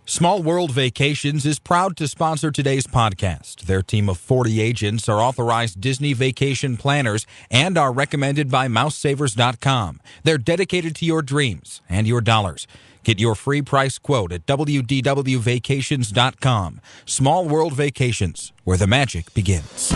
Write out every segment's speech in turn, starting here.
Small World Vacations is proud to sponsor today's podcast. Their team of 40 agents are authorized Disney vacation planners and are recommended by MouseSavers.com. They're dedicated to your dreams and your dollars. Get your free price quote at wdwvacations.com. Small World Vacations, where the magic begins.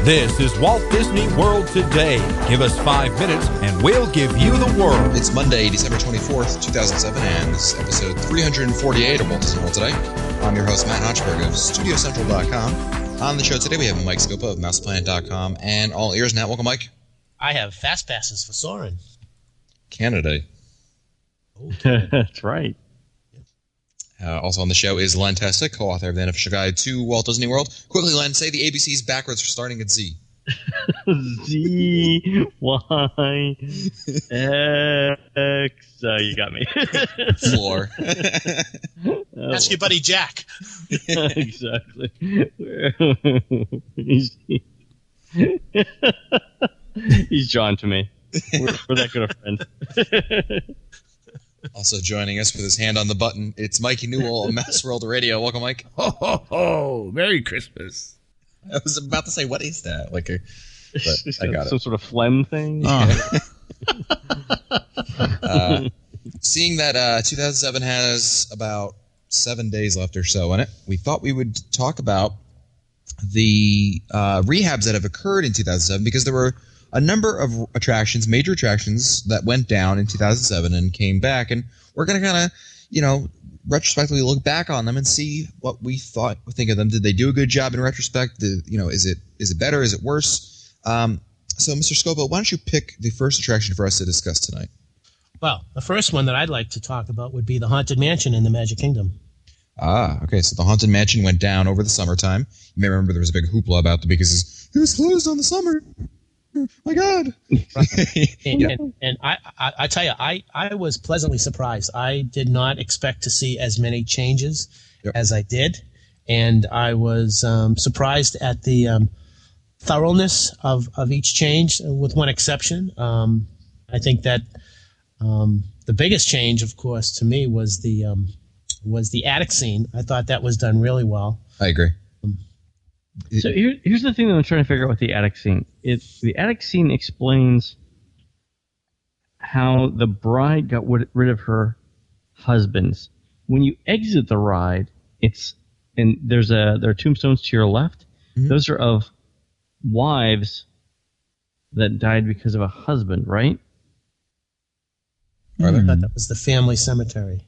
This is Walt Disney World Today. Give us 5 minutes and we'll give you the world. It's Monday, December 24th, 2007, and this is episode 348 of Walt Disney World Today. I'm your host, Matt Hochberg of StudioCentral.com. On the show today, we have Mike Scopa of MousePlanet.com and All Ears. Nat, welcome, Mike. I have fast passes for Soarin'. Canada. Oh, Canada. That's right. Also on the show is Len Testa, co-author of the Unofficial Guide to Walt Disney World. Quickly, Len, say the ABCs backwards for starting at Z. Z, Y, X. You got me. Floor. Ask your buddy Jack. Exactly. He's drawn to me. We're that good a friend. Also joining us with his hand on the button, it's Mikey Newell of Mouse World Radio. Welcome, Mike. Ho, ho, ho. Merry Christmas. I was about to say, what is that? But I got Some sort of phlegm thing? Seeing that 2007 has about 7 days left or so in it, we thought we would talk about the rehabs that have occurred in 2007 because there were a number of attractions, major attractions, that went down in 2007 and came back, and we're going to kind of, retrospectively look back on them and see what we think of them. Did they do a good job in retrospect? Is it better? Is it worse? So, Mr. Scopa, why don't you pick the first attraction for us to discuss tonight? Well, the first one that I'd like to talk about would be the Haunted Mansion in the Magic Kingdom. Okay, so the Haunted Mansion went down over the summertime. You may remember there was a big hoopla about it because it was closed on the summer. My God! And I tell you, I was pleasantly surprised. I did not expect to see as many changes as I did, and I was surprised at the thoroughness of each change, with one exception. I think that the biggest change, of course, to me was the attic scene. I thought that was done really well. I agree. So here's the thing that I'm trying to figure out with the attic scene. The attic scene explains how the bride got rid of her husbands. When you exit the ride, there are tombstones to your left. Mm-hmm. Those are of wives that died because of a husband, right? I thought that was the family cemetery.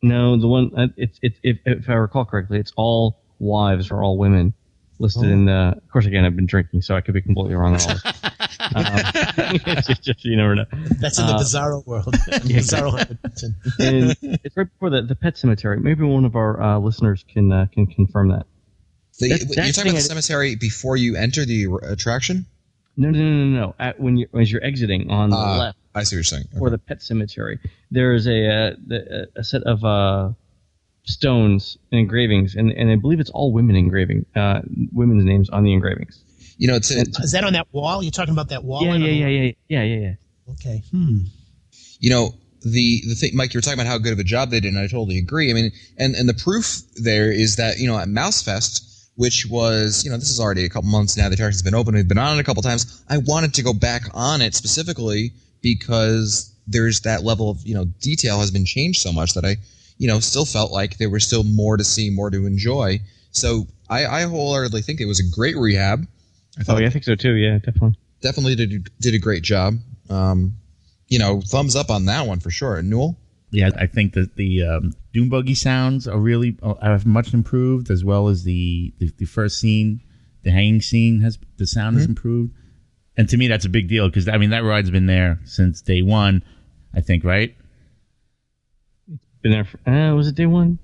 No, the one if I recall correctly, it's all wives or all women listed in the. Of course, again, I've been drinking, so I could be completely wrong on all this. You never know. That's in the Bizarro world. Bizarro Haunted. And it's right before the pet cemetery. Maybe one of our listeners can confirm that. You're talking about the cemetery before you enter the attraction? No. As you're exiting on the left. I see what you're saying. Okay. Or the pet cemetery. There's a set of stones and engravings, and I believe it's all women's names on the engravings. Is that on that wall? You're talking about that wall? Yeah. Okay. The thing, Mike, you were talking about how good of a job they did, and I totally agree. I mean, and the proof there is that, at Mousefest, which was, this is already a couple months now, the attraction's been open, we've been on it a couple times, I wanted to go back on it specifically because there's that level of, detail has been changed so much that I still felt like there was still more to see, more to enjoy. So I wholeheartedly think it was a great rehab. I think so too. Yeah, definitely. Definitely did a great job. Thumbs up on that one for sure. Newell? Yeah, I think that the Doom Buggy sounds are much improved, as well as the first scene, the hanging scene the sound has improved. And to me, that's a big deal because that ride's been there since day one, I think, right? Been there for, was it day one?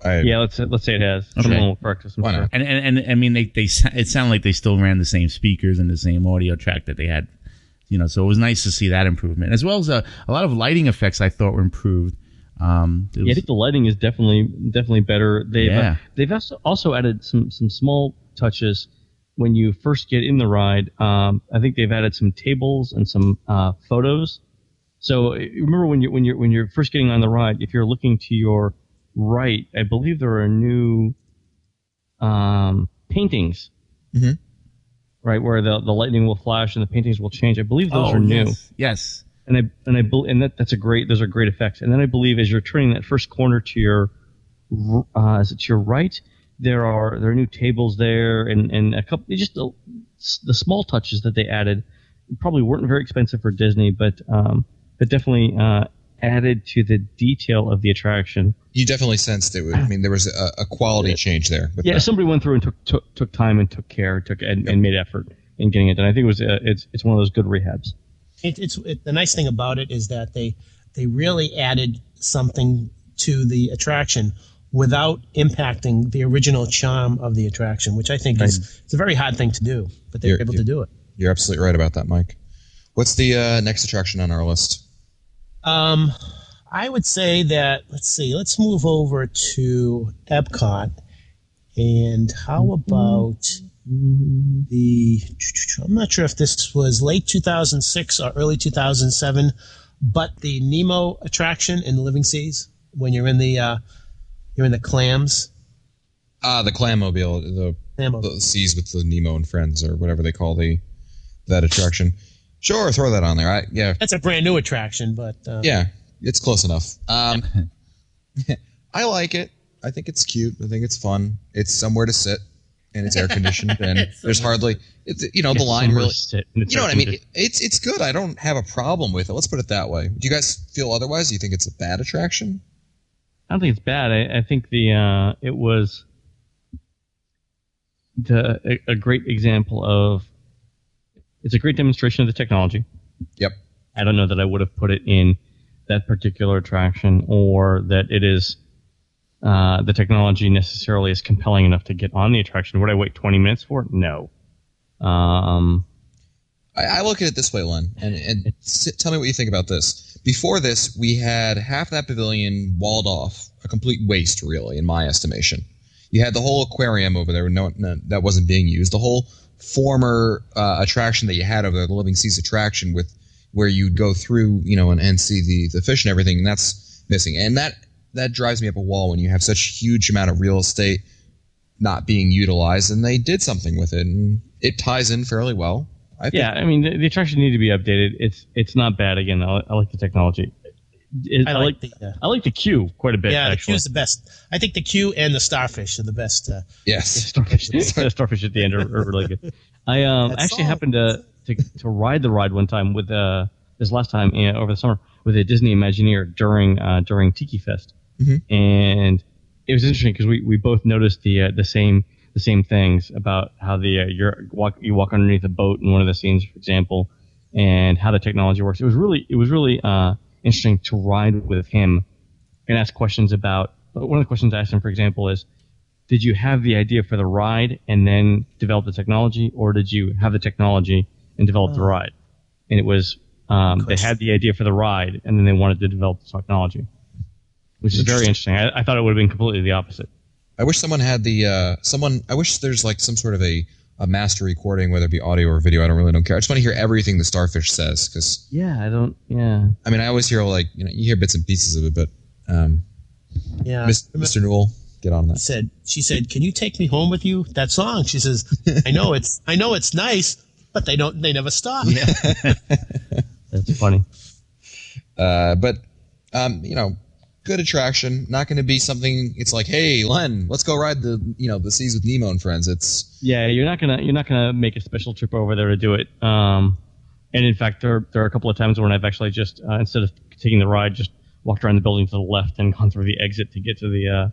Yeah, let's say it has. Okay. Someone will correct us. Why not? And I mean, it sounded like they still ran the same speakers and the same audio track that they had, so it was nice to see that improvement, as well as a lot of lighting effects I thought were improved. I think the lighting is definitely better. They've also added some small touches when you first get in the ride. I think they've added some tables and some photos. So remember when you're first getting on the ride, if you're looking to your right, I believe there are new paintings, right, where the lightning will flash and the paintings will change. I believe those are new. Yes. And those are great effects. And then I believe as you're turning that first corner to your is it to your right, there are new tables there and a couple just the small touches that they added probably weren't very expensive for Disney, but definitely added to the detail of the attraction. You definitely sensed it. I mean, there was a quality change there. Yeah, somebody went through and took time and took care, and made effort in getting it done. I think it was it's one of those good rehabs. The nice thing about it is that they really added something to the attraction without impacting the original charm of the attraction, which I think is a very hard thing to do, but they were able to do it. You're absolutely right about that, Mike. What's the next attraction on our list? I would say that, let's move over to Epcot. And how about I'm not sure if this was late 2006 or early 2007, but the Nemo attraction in the Living Seas, when you're in the clams. The Clammobile, the seas with the Nemo and Friends, or whatever they call that attraction. Sure, throw that on there. That's a brand new attraction, but yeah, it's close enough. I like it. I think it's cute. I think it's fun. It's somewhere to sit, and it's air conditioned, and there's hardly the line really. You know what I mean? It's good. I don't have a problem with it. Let's put it that way. Do you guys feel otherwise? Do you think it's a bad attraction? I don't think it's bad. I think it was a great example of. It's a great demonstration of the technology. Yep. I don't know that I would have put it in that particular attraction, or that it is the technology necessarily is compelling enough to get on the attraction. Would I wait 20 minutes for it? No. I look at it this way, Len, and tell me what you think about this. Before this, we had half that pavilion walled off, a complete waste, really, in my estimation. You had the whole aquarium over there, that wasn't being used. The whole former attraction that you had over there, the Living Seas attraction, where you'd go through, and see the fish and everything, and that's missing. And that drives me up a wall when you have such a huge amount of real estate not being utilized, and they did something with it, and it ties in fairly well. I think. I mean, the attraction need to be updated. It's not bad. Again, I like the technology. I like the queue quite a bit. Yeah, actually. the queue's the best. I think the queue and the starfish are the best. Yes, starfish at the end are really good. I actually happened to ride the ride one time with this last time over the summer with a Disney Imagineer during Tiki Fest, and it was interesting because we both noticed the same things about how you walk underneath a boat in one of the scenes, for example, and how the technology works. It was really interesting to ride with him and ask questions about. One of the questions I asked him, for example, is, did you have the idea for the ride and then develop the technology, or did you have the technology and develop the ride? And it was they had the idea for the ride and then they wanted to develop the technology, which is very interesting. I thought it would have been completely the opposite. I wish someone had I wish there's like some sort of a master recording, whether it be audio or video. I don't care. I just want to hear everything the starfish says, because I mean, I always hear you hear bits and pieces of it, but Mr. Newell, get on that. She said, "Can you take me home with you?" That song. She says, "I know it's nice, but they never stop." Yeah. That's funny. But good attraction. Not going to be something. It's like, hey, Len, let's go ride the seas with Nemo and Friends. You're not gonna make a special trip over there to do it. And in fact, there are a couple of times when I've actually just instead of taking the ride, just walked around the building to the left and gone through the exit to get to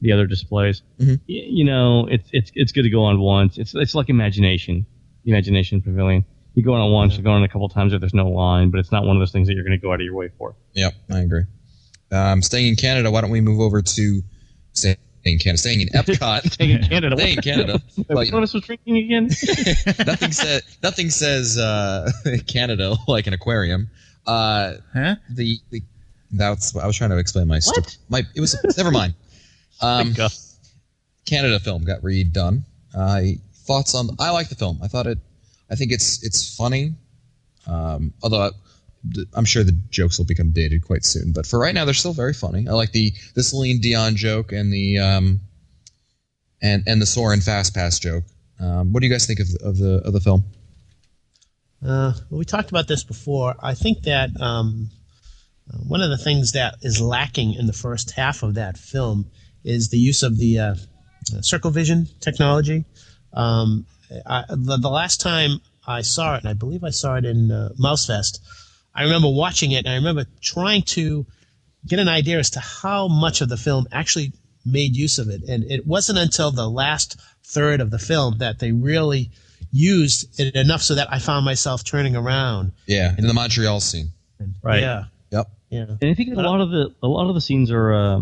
the other displays. Mm-hmm. It's good to go on once. It's like Imagination, the Imagination Pavilion. You go on it once, you go on it a couple of times if there's no line, but it's not one of those things that you're going to go out of your way for. Yep, I agree. Staying in Canada, why don't we move over to staying in Epcot? Staying in Canada. Staying in Canada. Which one of us was drinking again? nothing says Canada like an aquarium. Huh? I was trying to explain my never mind. Canada film got redone. Thoughts on? I like the film. I think it's funny. Although I'm sure the jokes will become dated quite soon, but for right now, they're still very funny. I like the Celine Dion joke and the and the Soarin' Fast Pass joke. What do you guys think of the film? Well, we talked about this before. I think that one of the things that is lacking in the first half of that film is the use of the circle vision technology. The last time I saw it, and I believe I saw it in Mousefest, I remember watching it, and I remember trying to get an idea as to how much of the film actually made use of it. And it wasn't until the last third of the film that they really used it enough so that I found myself turning around. Yeah, in the Montreal scene. Right. Yeah. Yep. Yeah. And I think a lot of the scenes are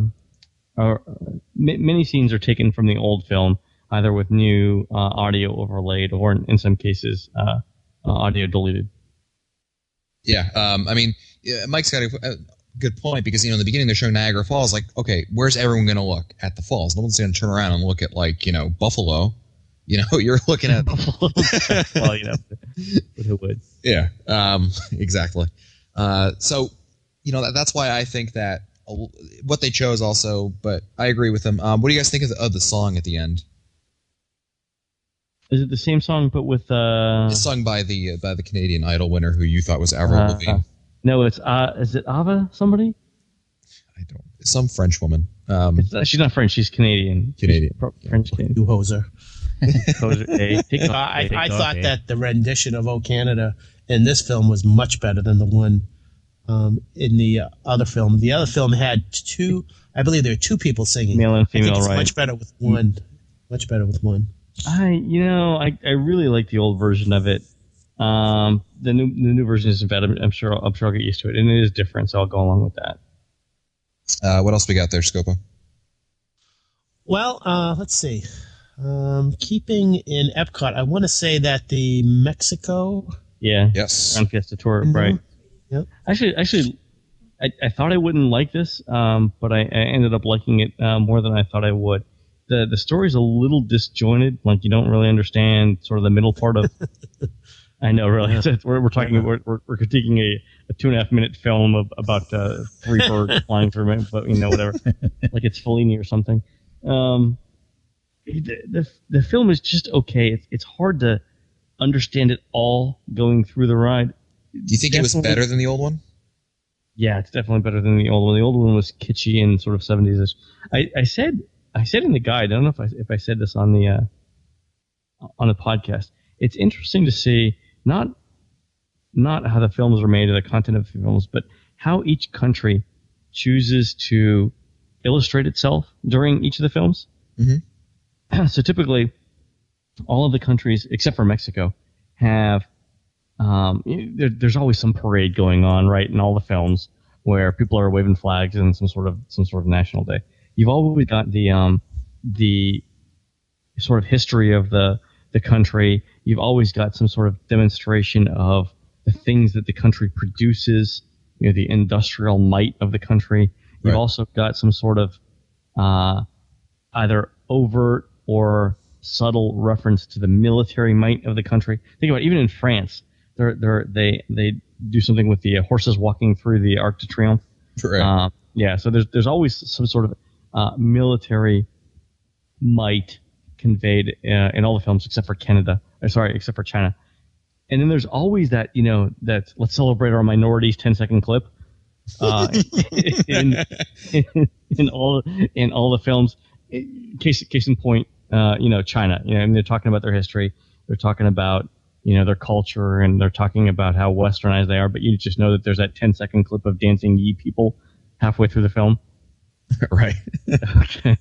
many scenes are taken from the old film, either with new audio overlaid or in some cases audio deleted. Yeah. I mean, Mike's got a good point because, in the beginning they're showing Niagara Falls. Like, okay, where's everyone going to look? At the falls. No one's going to turn around and look at, Buffalo. You're looking at Well, but who would? Yeah, exactly. So, that's why I think that what they chose also, but I agree with them. What do you guys think of the song at the end? Is it the same song but with It's sung by the Canadian Idol winner who you thought was Avril Lavigne? No, it's is it Ava somebody? I don't. Some French woman. She's not French. She's Canadian. Canadian. French Canadian. You hoser. I I thought that the rendition of "O Canada" in this film was much better than the one in the other film. The other film had two. I believe there were two people singing. Male and female, I think it's right? much better with one. Much better with one. I really like the old version of it. The new version isn't bad. I'm sure I'll get used to it, and it is different, so I'll go along with that. What else we got there, Scopa? Well, let's see. Keeping in Epcot, I want to say that the Mexico. Yeah. Yes. Grand Fiesta Tour, Mhm. right? Yep. Actually, I thought I wouldn't like this, but I ended up liking it more than I thought I would. The story's a little disjointed, like you don't really understand sort of the middle part of. I know, really. We're talking. We're critiquing a 2.5 minute film about 3 birds flying through it, but whatever, like it's Fellini or something. The film is just okay. It's hard to understand it all going through the ride. Do you think it was better than the old one? Yeah, it's definitely better than the old one. The old one was kitschy and sort of 70s-ish. I said in the guide, I don't know if I said this on the podcast. It's interesting to see not how the films are made or the content of the films, but how each country chooses to illustrate itself during each of the films. Mm-hmm. So typically, all of the countries except for Mexico have there's always some parade going on, right, in all the films where people are waving flags and some sort of national day. You've always got the sort of history of the country. You've always got some sort of demonstration of the things that the country produces, the industrial might of the country. You've also got some sort of either overt or subtle reference to the military might of the country. Think about it, even in France, they do something with the horses walking through the Arc de Triomphe. Right. Yeah, so there's always some sort of military might conveyed in all the films except for except for China. And then there's always that that let's celebrate our minorities 10-second clip in all the films. Case in point, China. And they're talking about their history. They're talking about their culture, and they're talking about how westernized they are. But you just know that there's that 10-second clip of dancing Yi people halfway through the film. Right. Okay.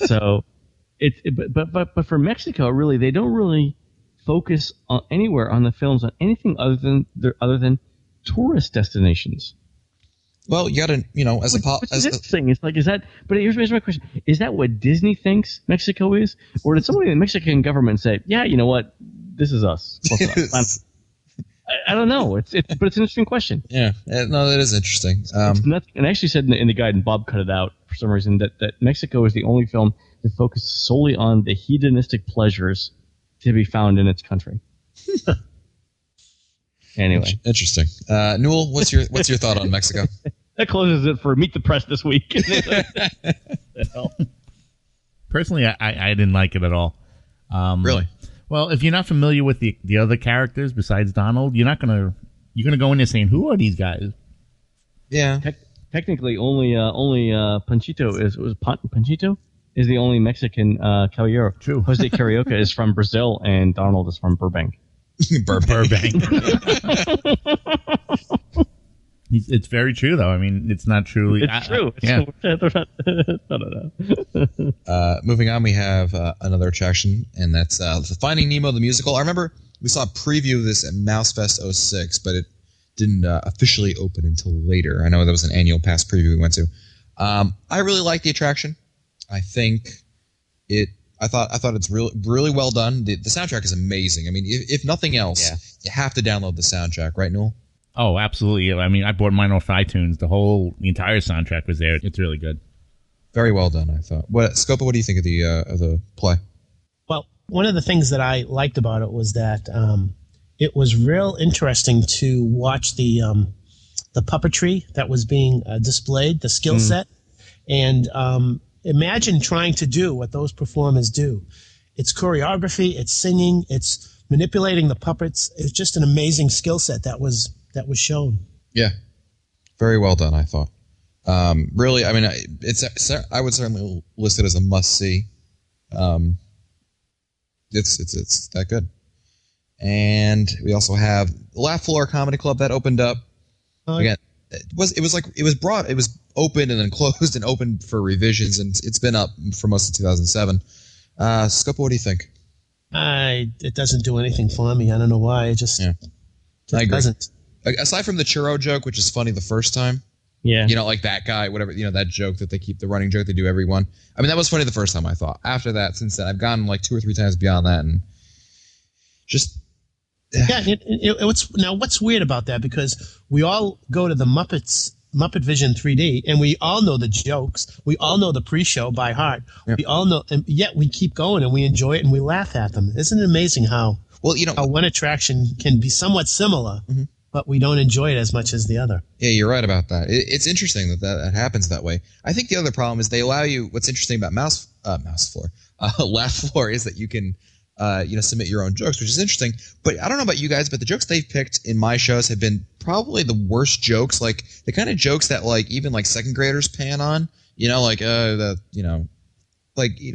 So but for Mexico, really, they don't really focus anywhere on the films on anything other than tourist destinations. Well, you got to, as a thing, it's like, is that? But here's my question: is that what Disney thinks Mexico is, or did somebody in the Mexican government say, "Yeah, you know what, this is us"? I don't know. But it's an interesting question. Yeah, no, that is interesting. It's nothing, and I actually said in the guide, and Bob cut it out for some reason, that Mexico is the only film that focuses solely on the hedonistic pleasures to be found in its country. Anyway, Interesting. Newell, what's your thought on Mexico? that closes it for Meet the Press this week. Personally, I didn't like it at all. Really? Well, if you're not familiar with the other characters besides Donald, you're gonna go in there saying, "Who are these guys?" Yeah. Technically, only Panchito Panchito is the only Mexican caballero. True. Jose Carioca is from Brazil, and Donald is from Burbank. Burbank. It's very true, though. I mean, it's not truly. It's true. Yeah. Moving on, we have another attraction, and that's Finding Nemo the musical. I remember we saw a preview of this at MouseFest 06, but it didn't officially open until later. I know that was an annual pass preview we went to. I really like the attraction. I think I thought it's really well done. The soundtrack is amazing. I mean, if nothing else, you have to download the soundtrack, right, Newell? Oh, absolutely. I mean, I bought mine off iTunes. The entire soundtrack was there. It's really good. Very well done, I thought. Scopa, what do you think of the play? Well, one of the things that I liked about it was that it was real interesting to watch the puppetry that was being displayed, the skill set, and imagine trying to do what those performers do. It's choreography, it's singing, it's manipulating the puppets. It's just an amazing skill set that was shown. Yeah, very well done, I thought. Really, I mean, I would certainly list it as a must see. It's that good. And we also have Laugh Floor Comedy Club that opened up. Again, it was open and then closed and opened for revisions, and it's been up for most of 2007. Scopa, what do you think? It doesn't do anything for me. I don't know why. It just I agree. Doesn't. Aside from the churro joke, which is funny the first time. Yeah. You know, like that guy, whatever, that joke that they keep, the running joke they do every one. I mean, that was funny the first time, I thought. After that, since then, I've gone like 2 or 3 times beyond that, and just... What's weird about that, because we all go to the Muppet Vision 3D, and we all know the jokes. We all know the pre-show by heart. Yeah. We all know, and yet we keep going, and we enjoy it, and we laugh at them. Isn't it amazing how one attraction can be somewhat similar, but we don't enjoy it as much as the other? Yeah, you're right about that. It's interesting that happens that way. I think the other problem is they allow you. What's interesting about Laugh Floor is that you can submit your own jokes, which is interesting. But I don't know about you guys, but the jokes they've picked in my shows have been probably the worst jokes. Like the kind of jokes that like even like second graders pan on.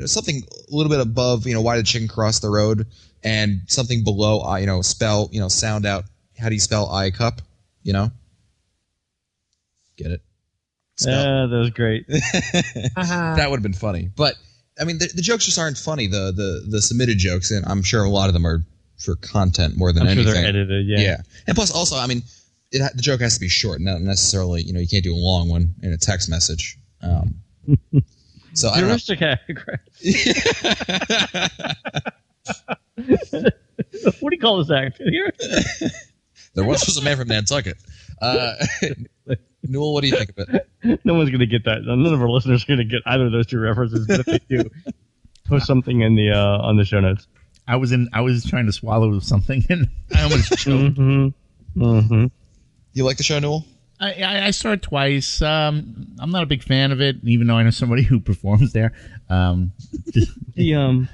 Something a little bit above. Why did chicken cross the road? And something below. Sound out. How do you spell I cup? Get it? That was great. That would have been funny. But I mean, the jokes just aren't funny. The submitted jokes, and I'm sure a lot of them are for content more than anything. I'm sure they're edited. Yeah. And plus, also, I mean, the joke has to be short, not necessarily. You can't do a long one in a text message. So I don't know. What do you call this act here? There was a man from Nantucket. Newell, what do you think of it? No one's going to get that. None of our listeners are going to get either of those two references. But if they do, post something in the on the show notes. I was trying to swallow something and I almost choked. You like the show, Newell? I saw it twice. I'm not a big fan of it, even though I know somebody who performs there. The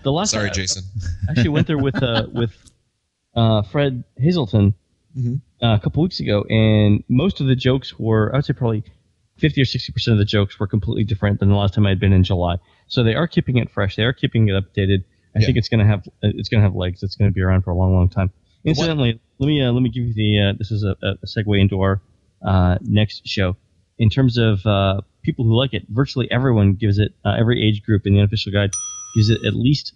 last Sorry, Jason. I actually went there with Fred Hazelton. A couple weeks ago, and most of the jokes were, I would say probably 50 or 60% of the jokes were completely different than the last time I had been in July. So they are keeping it fresh. They are keeping it updated. I think it's going to have legs. It's going to be around for a long, long time. Incidentally, let me give you this is a segue into our next show. In terms of people who like it, virtually everyone gives it, every age group in the unofficial guide gives it at least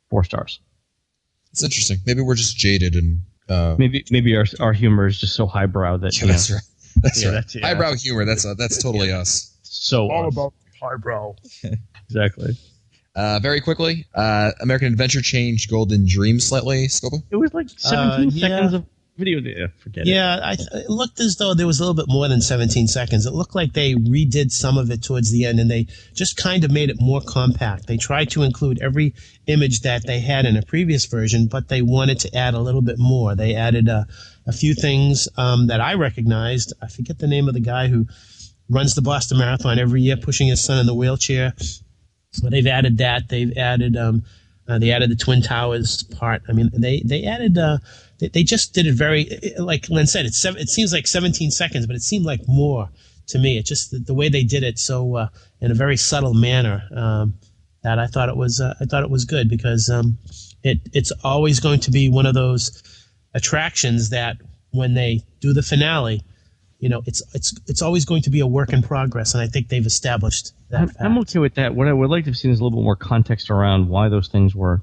4 stars. It's interesting. Maybe we're just jaded and. Maybe our humor is just so highbrow that that's right. That's right. That's, highbrow humor. That's totally us. So all about highbrow. Exactly. Very quickly, American Adventure changed Golden Dream slightly. Scopa? It was like 17 seconds of Video, forget it. Yeah, it looked as though there was a little bit more than 17 seconds. It looked like they redid some of it towards the end, and they just kind of made it more compact. They tried to include every image that they had in a previous version, but they wanted to add a little bit more. They added a few things that I recognized. I forget the name of the guy who runs the Boston Marathon every year, pushing his son in the wheelchair. So they've added that. They've added they added the Twin Towers part. I mean, they added. They just did it very, like Len said. It seems like 17 seconds, but it seemed like more to me. It just the way they did it so in a very subtle manner that I thought it was good because it's always going to be one of those attractions that when they do the finale, it's always going to be a work in progress, and I think they've established that. I'm okay with that. What I would like to have seen is a little bit more context around why those things were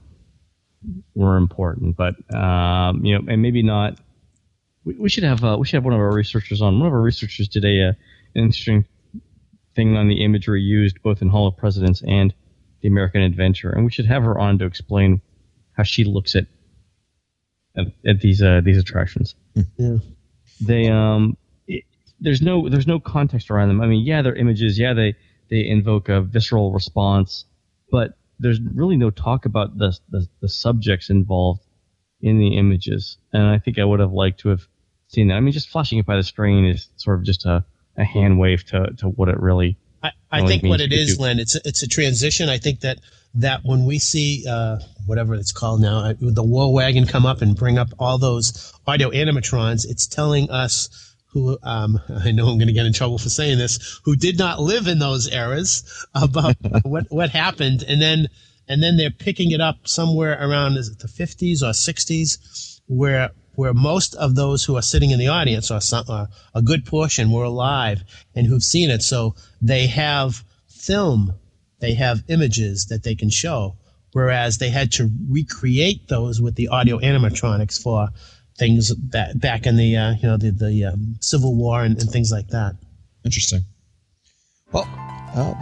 important, but and maybe not. We should have one of our researchers on. One of our researchers did an interesting thing on the imagery used both in Hall of Presidents and the American Adventure, and we should have her on to explain how she looks at these attractions. Yeah. There's no context around them. I mean, yeah, they're images. Yeah, they invoke a visceral response, but there's really no talk about the subjects involved in the images. And I think I would have liked to have seen that. I mean, just flashing it by the screen is sort of just a hand wave to what it really. I think what it is, Len, it's a transition. I think that when we see whatever it's called now, the War Wagon come up and bring up all those audio animatrons, it's telling us who I know I'm going to get in trouble for saying this, who did not live in those eras about what happened, and then they're picking it up somewhere around is it the 50s or 60s, where most of those who are sitting in the audience or a good portion were alive and who've seen it, so they have film, they have images that they can show, whereas they had to recreate those with the audio animatronics for things back in the Civil War and things like that. Interesting. Well,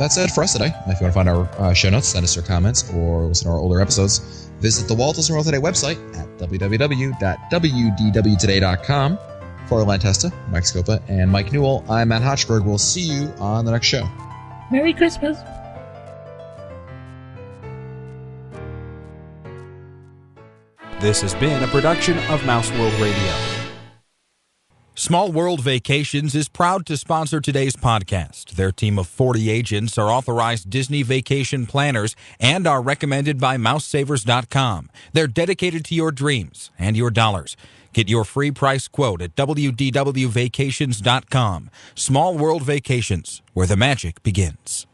that's it for us today. If you want to find our show notes, send us your comments, or listen to our older episodes, visit the Walt Disney World Today website at www.wdwtoday.com. For Len Testa, Mike Scopa, and Mike Newell, I'm Matt Hochberg. We'll see you on the next show. Merry Christmas. This has been a production of Mouse World Radio. Small World Vacations is proud to sponsor today's podcast. Their team of 40 agents are authorized Disney vacation planners and are recommended by MouseSavers.com. They're dedicated to your dreams and your dollars. Get your free price quote at WDWVacations.com. Small World Vacations, where the magic begins.